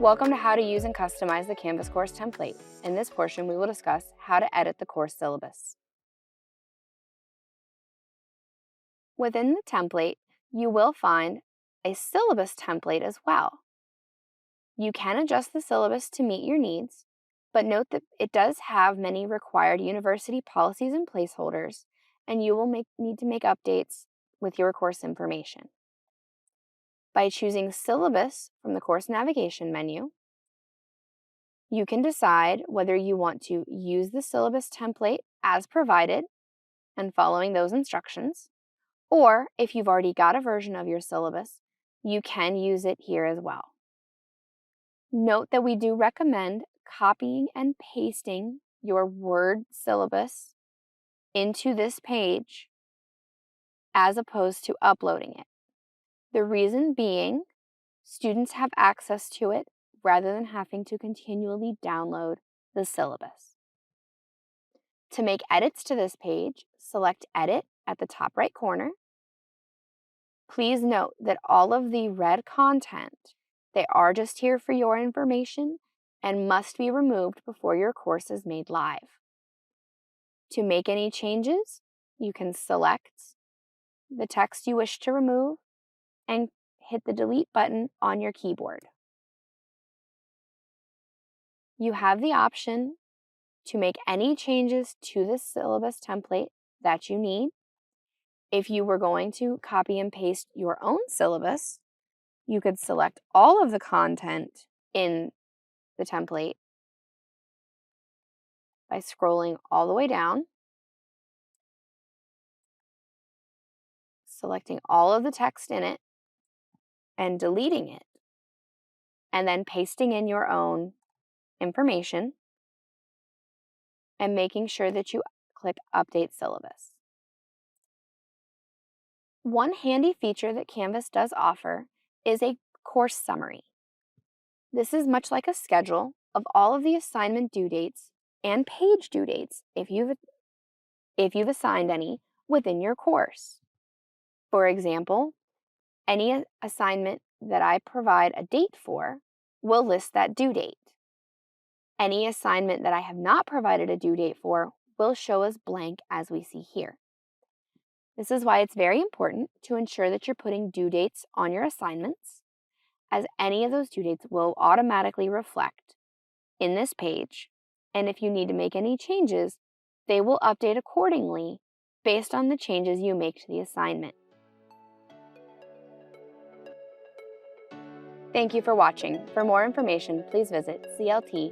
Welcome to how to use and customize the Canvas Course Template. In this portion, we will discuss how to edit the course syllabus. Within the template, you will find a syllabus template as well. You can adjust the syllabus to meet your needs, but note that it does have many required university policies and placeholders, and you will need to make updates with your course information. By choosing Syllabus from the course navigation menu, you can decide whether you want to use the syllabus template as provided and following those instructions, or if you've already got a version of your syllabus, you can use it here as well. Note that we do recommend copying and pasting your Word syllabus into this page as opposed to uploading it. The reason being, students have access to it rather than having to continually download the syllabus. To make edits to this page, select Edit at the top right corner. Please note that all of the red content, they are just here for your information and must be removed before your course is made live. To make any changes, you can select the text you wish to remove and hit the delete button on your keyboard. You have the option to make any changes to this syllabus template that you need. If you were going to copy and paste your own syllabus, you could select all of the content in the template by scrolling all the way down, selecting all of the text in it, and deleting it, and then pasting in your own information and making sure that you click Update Syllabus. One handy feature that Canvas does offer is a course summary. This is much like a schedule of all of the assignment due dates and page due dates if you've assigned any within your course. For example, any assignment that I provide a date for will list that due date. Any assignment that I have not provided a due date for will show as blank as we see here. This is why it's very important to ensure that you're putting due dates on your assignments, as any of those due dates will automatically reflect in this page, and if you need to make any changes, they will update accordingly based on the changes you make to the assignment. Thank you for watching. For more information, please visit clt.odu.edu.